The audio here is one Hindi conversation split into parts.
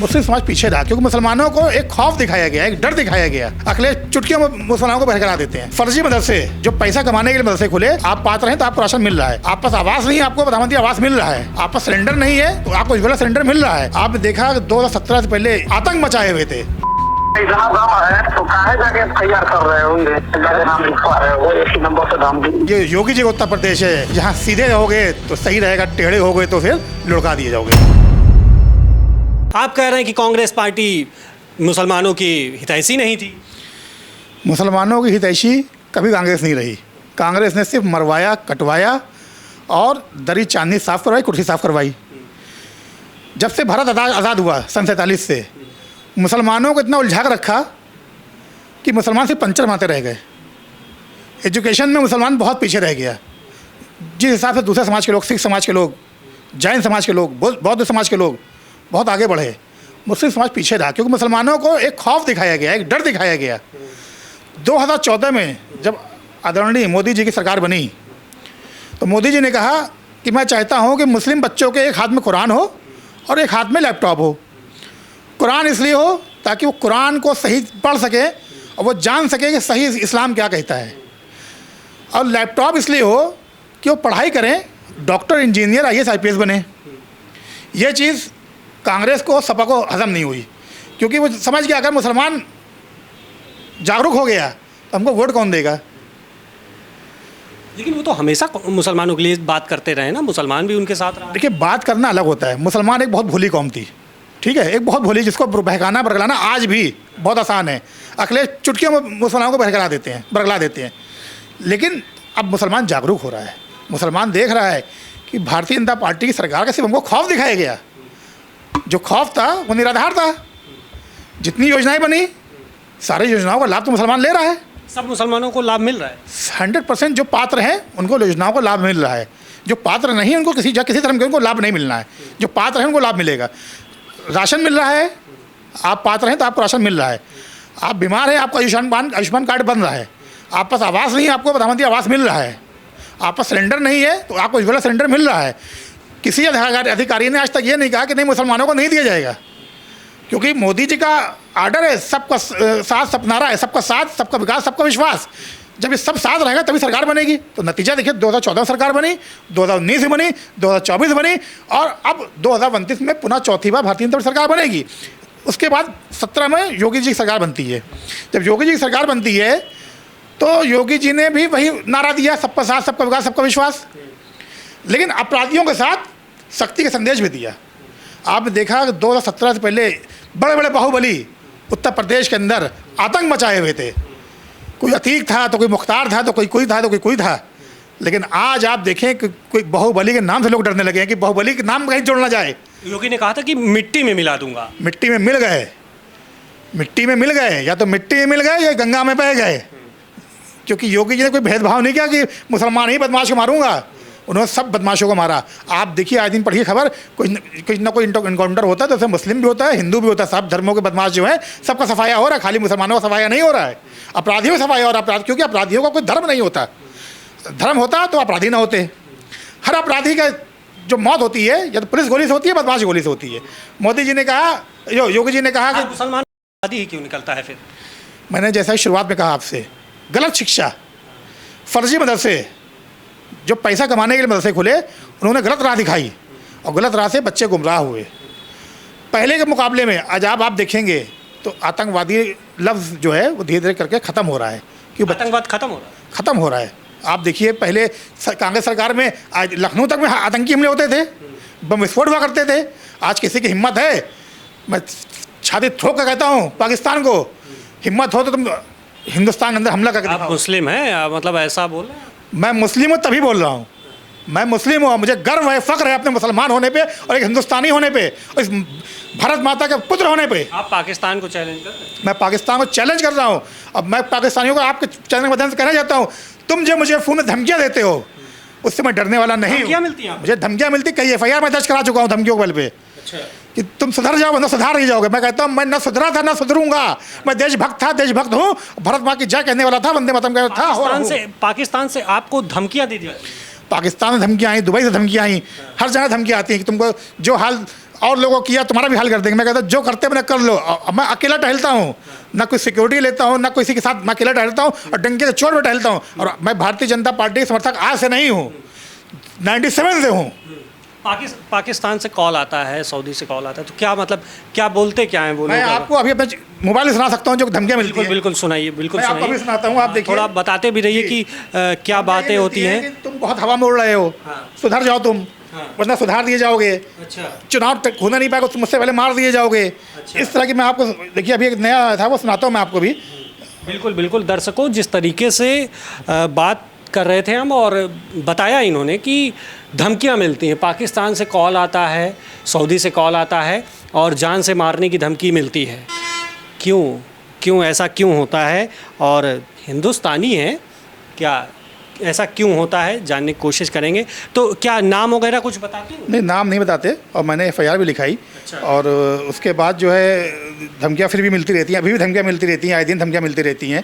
मुस्लिम समाज पीछे रहा क्योंकि मुसलमानों को एक खौफ दिखाया गया, एक डर दिखाया गया। अखिलेश चुटकियों में मुसलमानों को बहकरा देते हैं। फर्जी मदरसे जो पैसा कमाने के लिए मदरसे खुले, आप पात्र हैं तो आपको राशन मिल रहा है, आप पास आवास नहीं है, आपको प्रधानमंत्री आवास मिल रहा है, आप पास सिलेंडर नहीं है तो आपको उज्ज्वला सिलेंडर मिल रहा है। आपने देखा 2017 से पहले आतंक मचाए हुए थे। इतना दाम है तो काहे जाके तैयार कर रहे होंगे, मेरे नाम लिखवा रहे हो, एक ही नंबर से दाम दी। ये योगी जी का उत्तर प्रदेश है, जहाँ सीधे रहोगे तो सही रहेगा, टेढ़े हो गए तो फिर लुढ़का दिए जाओगे। आप कह रहे हैं कि कांग्रेस पार्टी मुसलमानों की हितैषी नहीं थी। मुसलमानों की हितैषी कभी कांग्रेस नहीं रही। कांग्रेस ने सिर्फ मरवाया, कटवाया और दरी चांदनी साफ करवाई, कुर्सी साफ करवाई। जब से भारत आज़ाद हुआ सन 47 से मुसलमानों को इतना उलझा कर रखा कि मुसलमान सिर्फ पंचर मारते रह गए। एजुकेशन में मुसलमान बहुत पीछे रह गया। जिस हिसाब से दूसरे समाज के लोग, सिख समाज के लोग, जैन समाज के लोग, बौद्ध समाज के लोग बहुत आगे बढ़े, मुस्लिम समाज पीछे रहा क्योंकि मुसलमानों को एक खौफ दिखाया गया, एक डर दिखाया गया। 2014 में जब आदरणीय मोदी जी की सरकार बनी तो मोदी जी ने कहा कि मैं चाहता हूं कि मुस्लिम बच्चों के एक हाथ में कुरान हो और एक हाथ में लैपटॉप हो। कुरान इसलिए हो ताकि वो कुरान को सही पढ़ सके और वो जान सके कि सही इस्लाम क्या कहता है, और लैपटॉप इसलिए हो कि वो पढ़ाई करें, डॉक्टर, इंजीनियर, IAS IPS बने। ये चीज़ कांग्रेस को, सपा को हजम नहीं हुई क्योंकि वो समझ गया अगर मुसलमान जागरूक हो गया तो हमको वोट कौन देगा। लेकिन वो तो हमेशा मुसलमानों के लिए बात करते रहे ना, मुसलमान भी उनके साथ रहा। देखिए, बात करना अलग होता है। मुसलमान एक बहुत भोली कौम थी, ठीक है, एक बहुत भोली, जिसको बहकाना बरगलाना आज भी बहुत आसान है। अखिलेश चुटकियों में मुसलमानों को बहकरा देते हैं, बरगला देते हैं। लेकिन अब मुसलमान जागरूक हो रहा है, मुसलमान देख रहा है कि भारतीय जनता पार्टी की सरकार का सिर्फ हमको खौफ दिखाया गया। जो खौफ था वो निराधार था। जितनी योजनाएं बनी, सारी योजनाओं का लाभ तो मुसलमान ले रहा है। सब मुसलमानों को लाभ मिल रहा है। 100% जो पात्र हैं उनको योजनाओं का लाभ मिल रहा है। जो पात्र नहीं है उनको किसी धर्म के उनको लाभ नहीं मिलना है। जो पात्र हैं उनको लाभ मिलेगा। राशन मिल रहा है, आप पात्र हैं तो आपको राशन मिल रहा है। आप बीमार हैं, आपको आयुष्मान कार्ड बन रहा है। आप पास आवास नहीं है, आपको प्रधानमंत्री आवास मिल रहा है। आप पास सिलेंडर नहीं है तो आपको उज्ज्वला सिलेंडर मिल रहा है। किसी अधिकारी ने आज तक ये नहीं कहा कि नहीं मुसलमानों को नहीं दिया जाएगा, क्योंकि मोदी जी का आर्डर है सबका साथ, सपनारा है सबका साथ, सबका विकास, सबका विश्वास। जब ये सब साथ रहेगा तभी सरकार बनेगी। तो नतीजा देखिए, 2014 सरकार बनी, 2019 में बनी, 2024 बनी और अब 2029 में पुनः चौथी बार भारतीय जनता पार्टी सरकार बनेगी। उसके बाद 17 में योगी जी की सरकार बनती है। जब योगी जी की सरकार बनती है तो योगी जी ने भी वही नारा दिया, सबका साथ, सबका विकास, सबका विश्वास। लेकिन अपराधियों के साथ सख्ती का संदेश भी दिया। आपने देखा कि 2017 से पहले बड़े बड़े बाहुबली उत्तर प्रदेश के अंदर आतंक मचाए हुए थे। कोई अतीक था तो कोई मुख्तार था तो कोई था तो कोई था। लेकिन आज आप देखें कि कोई बाहुबली के नाम से लोग डरने लगे हैं कि बाहुबली के नाम कहीं जोड़ ना जाए। योगी ने कहा था कि मिट्टी में मिला दूंगा। मिट्टी में मिल गए, मिट्टी में मिल गए, या तो मिट्टी में मिल गए या गंगा में बह गए। क्योंकि योगी जी ने कोई भेदभाव नहीं किया कि मुसलमान ही बदमाश को मारूंगा, उन्होंने सब बदमाशों को मारा। आप देखिए, आज दिन पढ़िए खबर, कोई ना कोई इनकाउंटर होता है तो उसमें मुस्लिम भी होता है, हिंदू भी होता है। सब धर्मों के बदमाश जो है सबका सफाया हो रहा है, खाली मुसलमानों का सफाया नहीं हो रहा है। अपराधियों का सफाया हो रहा है, क्योंकि अपराधियों का कोई धर्म नहीं होता। धर्म होता तो अपराधी ना होते। हर अपराधी का जो मौत होती है या तो पुलिस गोली से होती है, बदमाश गोली से होती है। मोदी जी ने कहा, योगी जी ने कहा कि मुसलमान ही क्यों निकलता है। फिर मैंने जैसा ही शुरुआत में कहा आपसे, गलत शिक्षा, फर्जी मदरसे जो पैसा कमाने के लिए मदरसे खुले, उन्होंने गलत राह दिखाई और गलत राह से बच्चे गुमराह हुए। पहले के मुकाबले में आज आप देखेंगे तो आतंकवादी लफ्ज़ जो है वो धीरे धीरे करके ख़त्म हो रहा है। क्यों आतंकवाद खत्म हो रहा है। आप देखिए, पहले कांग्रेस सरकार में आज लखनऊ तक में आतंकी हमले होते थे, बम विस्फोट हुआ करते थे। आज किसी की हिम्मत है, मैं छाती ठोक कर कहता हूँ पाकिस्तान को, हिम्मत हो तो तुम हिंदुस्तान के अंदर हमला करके आप मुस्लिम हैं, मतलब ऐसा बोल रहे हैं। मैं मुस्लिम हूँ तभी बोल रहा हूँ। मैं मुस्लिम हूँ, मुझे गर्व है, फ़ख्र है अपने मुसलमान होने पे और एक हिंदुस्तानी होने पे और इस भारत माता के पुत्र होने पे। आप पाकिस्तान को चैलेंज कर रहे हैं। मैं पाकिस्तान को चैलेंज कर रहा हूँ। अब मैं पाकिस्तानियों को आपके चैनल के माध्यम से कहना चाहता हूँ, तुम जो मुझे फ़ोन में धमकियाँ देते हो उससे मैं डरने वाला नहीं हूँ। मुझे धमकियाँ मिलती, कई FIR मैं दर्ज करा चुका हूँ धमकियों के बल पे। कि तुम सुधर जाओ, ना सुधार नहीं जाओगे। मैं कहता हूँ, मैं न सुधरा था ना सुधरूंगा। मैं देशभक्त था, देशभक्त हूँ। भारत माँ की जय कहने वाला था, वंदे मातरम कहता था। पाकिस्तान से आपको धमकियाँ दी थी। पाकिस्तान से धमकियाँ आई, दुबई से धमकियाँ आई, हर जगह धमकियाँ आती हैं कि तुमको जो हाल और लोगों को किया, तुम्हारा भी हाल कर देंगे। मैं कहता जो करते मैंने कर लो। अब मैं अकेला टहलता हूँ, ना कोई सिक्योरिटी लेता हूँ, ना किसी के साथ, मैं अकेला टहलता हूँ और डंके के चोट में टहलता हूँ। और मैं भारतीय जनता पार्टी के समर्थक आज से नहीं हूँ, 97 से हूँ। पाकिस्तान से कॉल आता है, सऊदी से कॉल आता है, तो क्या मतलब क्या बोलते क्या हैं वो लोग? मैं आपको अभी अपने मोबाइल से सुना सकता हूँ जो धमकियाँ मिलती हैं। बिल्कुल सुनाइए, बिल्कुल मैं आपको भी सुनाता हूँ, आप देखिए। थोड़ा बताते भी रहिए कि क्या बातें होती हैं। कि तुम बहुत हवा में उड़ रहे हो, सुधर जाओ तुम, वरना सुधार दिए जाओगे। अच्छा, चुनाव तक होना नहीं पाएगा, मुझसे पहले मार दिए जाओगे। इस तरह की मैं आपको, देखिए अभी एक नया था वो सुनाता हूँ मैं आपको भी। बिल्कुल बिल्कुल दर्शकों, जिस तरीके से बात कर रहे थे हम, और बताया इन्होंने कि धमकियां मिलती हैं, पाकिस्तान से कॉल आता है, सऊदी से कॉल आता है और जान से मारने की धमकी मिलती है। क्यों ऐसा क्यों होता है? और हिंदुस्तानी हैं क्या, ऐसा क्यों होता है, जानने की कोशिश करेंगे। तो क्या नाम वगैरह कुछ बताते हो? नहीं, नाम नहीं बताते, और मैंने FIR भी लिखाई। अच्छा। और उसके बाद जो है धमकियाँ फिर भी मिलती रहती हैं, अभी भी धमकियाँ मिलती रहती हैं, आए दिन धमकियाँ मिलती रहती हैं।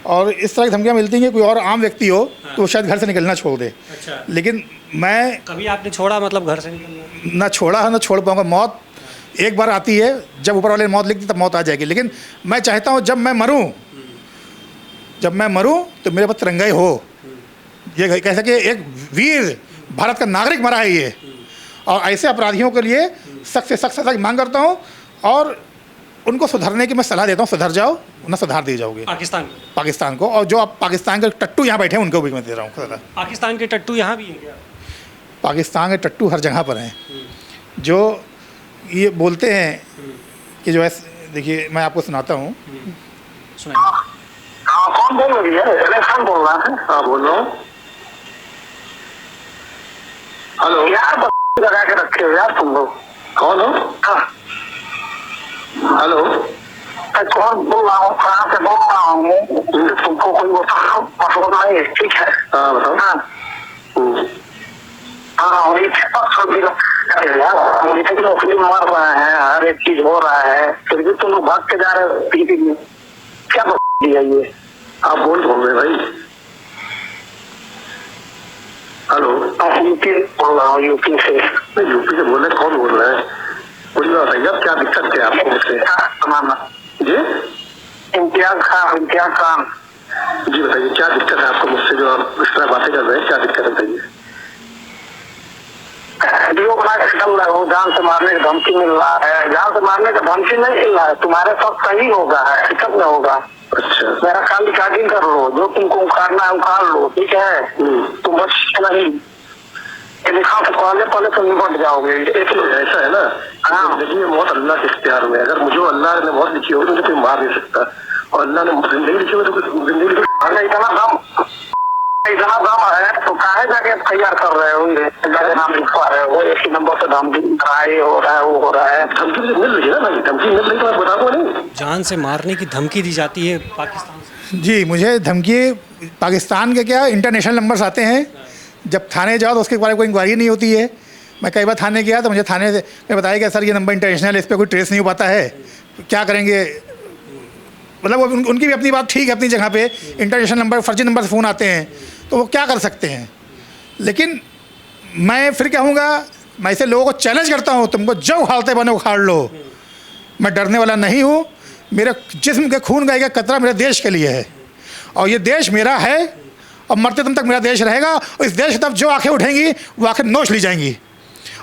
और इस तरह की धमकियाँ मिलती हैं कि कोई और आम व्यक्ति हो तो वो शायद घर से निकलना छोड़ दे। अच्छा। लेकिन मैं कभी आपने छोड़ा, मतलब घर से निकलना? ना छोड़ा है ना छोड़ पाऊँगा। मौत एक बार आती है, जब ऊपर वाले ने मौत लिख दी तब मौत आ जाएगी। लेकिन मैं चाहता हूँ जब मैं मरूँ तो मेरे पास तिरंगा ही हो। ये कह सके एक वीर भारत का नागरिक मरा है ये। और ऐसे अपराधियों के लिए सख्त से सख्त सजा की मांग करता हूँ, और उनको सुधरने की मैं सलाह देता हूँ। सुधर जाओ, ना सुधार दिए जाओगे पाकिस्तान को। और जो आप पाकिस्तान के टट्टू यहाँ बैठे हैं उनको भी मैं दे रहा हूँ। पाकिस्तान के टट्टू यहाँ भी हैं क्या? पाकिस्तान के टट्टू हर जगह पर हैं, जो ये बोलते हैं कि जो ऐसे, देखिए मैं आपको सुनाता हूँ। सुनाइए। हाँ, कौन बोल रही है? इलेक्शन बोल रहा है। हाँ, बोल रहा हूँ। हेलो यार, लगा के रखे हो यार तुम लोग। कौन हो? हाँ। हेलो, कौन बोल रहा हूँ, कहाँ से बोल रहा हूँ? तुमको कोई बताओ नहीं, ठीक है? हाँ बताओ। हाँ, नौकरी मार रहा है, हर एक चीज हो रहा है, फिर भी तुम लोग भाग के जा रहे हो। क्या दिया ये? आप बोल रहे भाई। हेलो, यूपी बोल रहा हूँ, यूपी से। यूपी से बोल रहे, कौन बोल रहा है? बोलिए बताइए, अब क्या दिक्कत है आपको मुझसे? जी, इम्तियाज खान। जी बताइए, क्या दिक्कत है आपको मुझसे, जो आप इस तरह बातें कर रहे हैं? क्या दिक्कत है बताइए। वीडियो बना के चल रहे हो, जान से मारने की धमकी मिल रहा है। जान से मारने का धमकी नहीं मिल रहा है, तुम्हारे साथ सही होगा, हकीकत में होगा। अच्छा, मेरा काम रिकॉर्डिंग कर लो, जो तुमको उखाड़ना है उखाड़ लो, ठीक है? तुम बच नहीं, लिखा तो पहले तुम निपट जाओगे। ऐसा है ना? हाँ, देखिए मौत अल्लाह के इख्तियार में। अगर मुझे अल्लाह ने मौत लिखी होगी तो मुझे कोई मार नहीं सकता, और अल्लाह ने जिंदगी लिखी होगी तो जिंदगी इतना दम है तो काहे जाके तैयार कर रहे होंगे, नाम लिखवा रहे हो, एक ही नंबर से धमकी हो रहा है, वो हो रहा है। धमकी मिल रही है ना भाई, धमकी मिल रही तो मैं बताऊंगा नहीं। जान से मारने की धमकी दी जाती है पाकिस्तान से? जी, मुझे धमकी पाकिस्तान के क्या इंटरनेशनल नंबर्स आते हैं। जब थाने जाओ तो उसके बारे में कोई इंक्वायरी नहीं होती है। मैं कई बार थाने गया तो मुझे थाने में बताया कि सर ये नंबर इंटरनेशनल है, इस पर कोई ट्रेस नहीं हो पाता है, क्या करेंगे? मतलब उनकी भी अपनी बात ठीक है अपनी जगह पे। इंटरनेशनल नंबर, फर्जी नंबर से फ़ोन आते हैं तो वो क्या कर सकते हैं। लेकिन मैं फिर कहूँगा, मैं ऐसे लोगों को चैलेंज करता हूँ, तुमको जो उखाड़ते बने उखाड़ लो, मैं डरने वाला नहीं हूँ। मेरे जिस्म के खून का एक कतरा मेरे देश के लिए है, और ये देश मेरा है, और मरते दम तक मेरा देश रहेगा। और इस देश की तरफ जो आंखें उठेंगी वो आंखें नोच ली जाएंगी,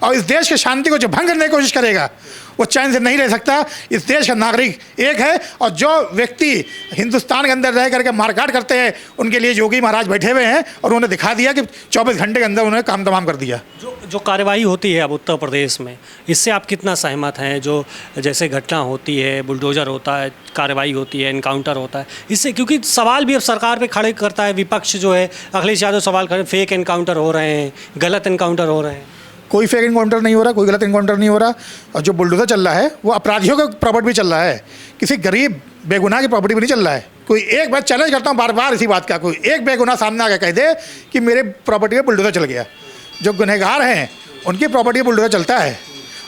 और इस देश की शांति को जो भंग करने की कोशिश करेगा वो चैन से नहीं रह सकता। इस देश का नागरिक एक है, और जो व्यक्ति हिंदुस्तान के अंदर रह करके मारकाट करते हैं उनके लिए योगी महाराज बैठे हुए हैं, और उन्होंने दिखा दिया कि 24 घंटे के अंदर उन्होंने काम तमाम कर दिया। जो कार्रवाई होती है अब उत्तर प्रदेश में, इससे आप कितना सहमत हैं? जो जैसे घटना होती है, बुलडोज़र होता है, कार्रवाई होती है, इनकाउंटर होता है, इससे क्योंकि सवाल भी अब सरकार पे खड़े करता है विपक्ष जो है, अखिलेश यादव सवाल खड़े, फेक इनकाउंटर हो रहे हैं, गलत इनकाउंटर हो रहे हैं। कोई फेक इनकाउंटर नहीं हो रहा, कोई गलत इनकाउंटर नहीं हो रहा। और जो बुलडोज़र चल रहा है वो अपराधियों का प्रॉपर्टी भी चल रहा है, किसी गरीब बेगुनाह की प्रॉपर्टी भी नहीं चल रहा है। कोई एक बार चैलेंज करता हूँ बार बार इसी बात का, कोई एक बेगुनाह सामने आकर कह दे कि मेरे प्रॉपर्टी में बुलडोज़र चल गया। जो गुनहगार हैं उनकी प्रॉपर्टी में बुलडोज़र चलता है,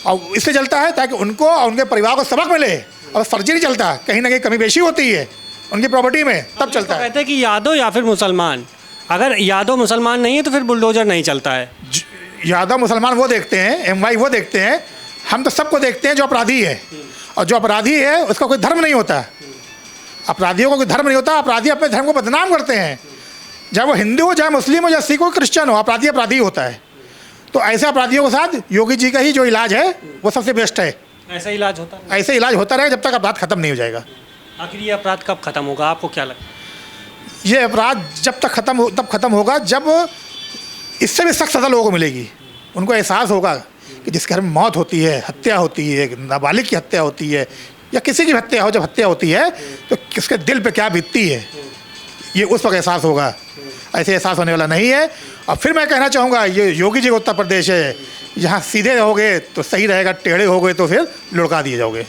और इसलिए चलता है ताकि उनको और उनके परिवार को सबक मिले। और फर्जी नहीं चलता, कहीं ना कहीं कमी बेशी होती है उनकी प्रॉपर्टी में, तब चलता है। कहते हैं कि यादव या फिर मुसलमान, अगर यादव मुसलमान नहीं है तो फिर बुलडोज़र नहीं चलता है। यादव मुसलमान वो देखते हैं, MY वो देखते हैं, हम तो सबको देखते हैं जो अपराधी है, और जो अपराधी है उसका कोई धर्म नहीं होता। अपराधियों का कोई धर्म नहीं होता, अपराधी अपने धर्म को बदनाम करते हैं। चाहे वो हिंदू हो, चाहे मुस्लिम हो, चाहे सिख हो, क्रिश्चियन हो, अपराधी अपराधी होता है। तो ऐसे अपराधियों के साथ योगी जी का ही जो इलाज है वो सबसे बेस्ट है। ऐसा इलाज होता है? ऐसे इलाज होता रहेगा जब तक अपराध खत्म नहीं हो जाएगा। आखिर ये अपराध कब खत्म होगा, आपको क्या लगता है? ये अपराध जब तक तब खत्म होगा जब इससे भी सख्त सज़ा लोगों को मिलेगी। उनको एहसास होगा कि जिस घर में मौत होती है, हत्या होती है, नाबालिग की हत्या होती है या किसी की हत्या हो, जब हत्या होती है तो किसके दिल पे क्या बीतती है, ये उस वक्त एहसास होगा। ऐसे एहसास होने वाला नहीं है। और फिर मैं कहना चाहूँगा, ये योगी जी का उत्तर प्रदेश है, यहाँ सीधे रहोगे तो सही रहेगा, टेढ़े हो गए तो फिर लुढ़का दिए जाओगे।